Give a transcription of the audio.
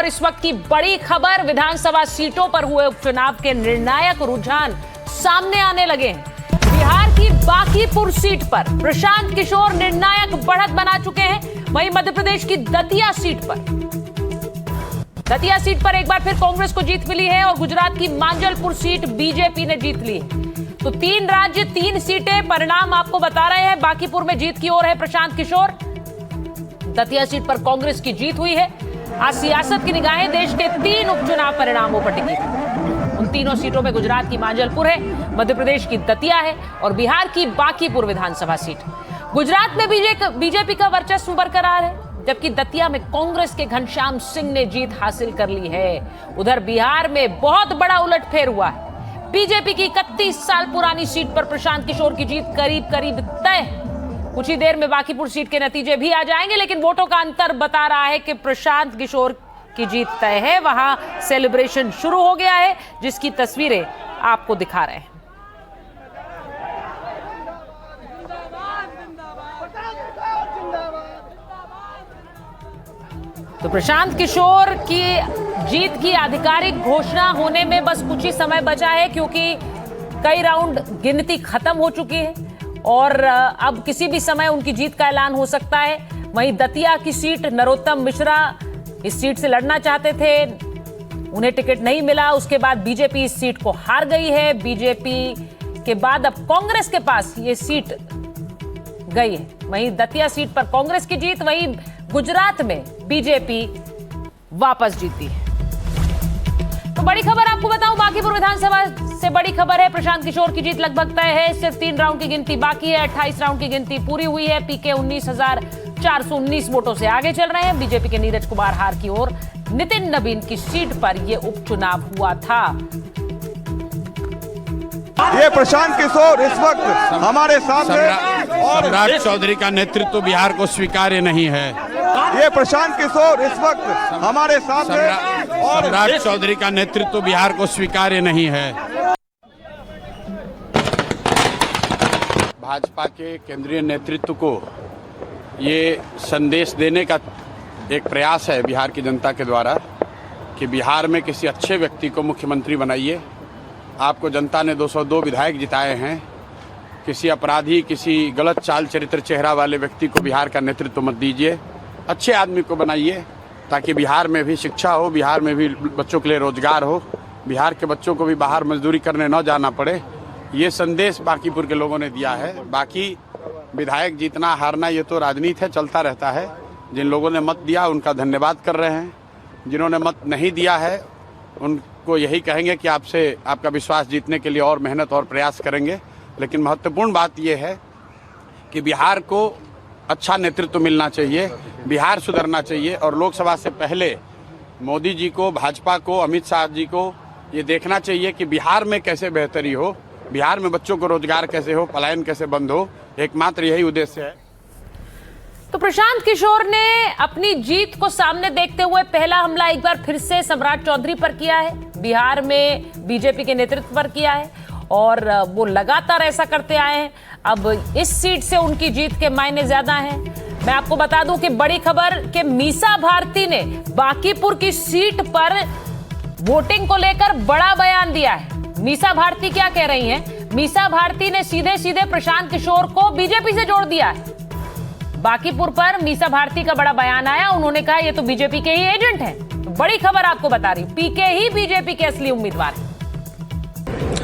और इस वक्त की बड़ी खबर, विधानसभा सीटों पर हुए उपचुनाव के निर्णायक रुझान सामने आने लगे हैं। बिहार की बांकीपुर सीट पर प्रशांत किशोर निर्णायक बढ़त बना चुके हैं। वहीं मध्य प्रदेश की दतिया सीट पर एक बार फिर कांग्रेस को जीत मिली है और गुजरात की मांजलपुर सीट बीजेपी ने जीत ली। तो 3 राज्य 3 सीटें, परिणाम आपको बता रहे हैं। बांकीपुर में जीत की ओर है प्रशांत किशोर, दतिया सीट पर कांग्रेस की जीत हुई है। आज सियासत की निगाहें देश के 3 उपचुनाव परिणामों पर टिकी। उन तीनों सीटों में गुजरात की मांजलपुर है, मध्य प्रदेश की दतिया है और बिहार की बांकीपुर विधानसभा सीट। गुजरात में बीजेपी का वर्चस्व बरकरार है, जबकि दतिया में कांग्रेस के घनश्याम सिंह ने जीत हासिल कर ली है। उधर बिहार में बहुत बड़ा उलटफेर हुआ है। बीजेपी की 31 साल पुरानी सीट पर प्रशांत किशोर की जीत करीब करीब तय। कुछ ही देर में बांकीपुर सीट के नतीजे भी आ जाएंगे, लेकिन वोटों का अंतर बता रहा है कि प्रशांत किशोर की जीत तय है। वहां सेलिब्रेशन शुरू हो गया है, जिसकी तस्वीरें आपको दिखा रहे हैं। तो प्रशांत किशोर की जीत की आधिकारिक घोषणा होने में बस कुछ ही समय बचा है, क्योंकि कई राउंड गिनती खत्म हो चुकी है और अब किसी भी समय उनकी जीत का ऐलान हो सकता है। वहीं दतिया की सीट, नरोत्तम मिश्रा इस सीट से लड़ना चाहते थे, उन्हें टिकट नहीं मिला। उसके बाद बीजेपी इस सीट को हार गई है। बीजेपी के बाद अब कांग्रेस के पास ये सीट गई है। वहीं दतिया सीट पर कांग्रेस की जीत, वहीं गुजरात में बीजेपी वापस जीती है। तो बड़ी खबर आपको बताऊं, बांकीपुर विधानसभा से बड़ी खबर है, प्रशांत किशोर की जीत लगभग तय है। सिर्फ 3 राउंड की गिनती बाकी है। 28 राउंड की गिनती पूरी हुई है। पीके 19,419 वोटों से आगे चल रहे हैं। बीजेपी के नीरज कुमार हार की ओर। नितिन नवीन की सीट पर यह उपचुनाव हुआ था। ये प्रशांत किशोर इस वक्त हमारे साथ है और सम्राट चौधरी का नेतृत्व बिहार को स्वीकार्य नहीं है। ये प्रशांत किशोर इस वक्त हमारे साथ है और सम्राट चौधरी का नेतृत्व बिहार को स्वीकार्य नहीं है। भाजपा के केंद्रीय नेतृत्व को ये संदेश देने का एक प्रयास है बिहार की जनता के द्वारा कि बिहार में किसी अच्छे व्यक्ति को मुख्यमंत्री बनाइए। आपको जनता ने 202 विधायक जिताए हैं। किसी अपराधी, किसी गलत चाल चरित्र चेहरा वाले व्यक्ति को बिहार का नेतृत्व मत दीजिए। अच्छे आदमी को बनाइए ताकि बिहार में भी शिक्षा हो, बिहार में भी बच्चों के लिए रोजगार हो, बिहार के बच्चों को भी बाहर मजदूरी करने न जाना पड़े। ये संदेश बांकीपुर के लोगों ने दिया है। बाकी विधायक जीतना हारना ये तो राजनीति है, चलता रहता है। जिन लोगों ने मत दिया उनका धन्यवाद कर रहे हैं। जिन्होंने मत नहीं दिया है उनको यही कहेंगे कि आपसे आपका विश्वास जीतने के लिए और मेहनत और प्रयास करेंगे। लेकिन महत्वपूर्ण बात यह है कि बिहार को अच्छा नेतृत्व मिलना चाहिए, बिहार सुधरना चाहिए और लोकसभा से पहले मोदी जी को, भाजपा को, अमित शाह जी को ये देखना चाहिए कि बिहार में कैसे बेहतरी हो, बिहार में बच्चों को रोजगार कैसे हो, पलायन कैसे बंद हो। एकमात्र यही उद्देश्य है। तो प्रशांत किशोर ने अपनी जीत को सामने देखते हुए पहला हमला एक बार फिर से सम्राट चौधरी पर किया है, बिहार में बीजेपी के नेतृत्व पर किया है और वो लगातार ऐसा करते आए हैं। अब इस सीट से उनकी जीत के मायने ज्यादा हैं। मैं आपको बता दूं कि बड़ी खबर कि मीसा भारती ने बांकीपुर की सीट पर वोटिंग को लेकर बड़ा बयान दिया है। मीसा भारती क्या कह रही हैं? मीसा भारती ने सीधे सीधे प्रशांत किशोर को बीजेपी से जोड़ दिया है। बांकीपुर पर मीसा भारती का बड़ा बयान आया, उन्होंने कहा ये तो बीजेपी के ही एजेंट हैं। तो बड़ी खबर आपको बता रही हूं, पीके ही बीजेपी के असली उम्मीदवार हैं।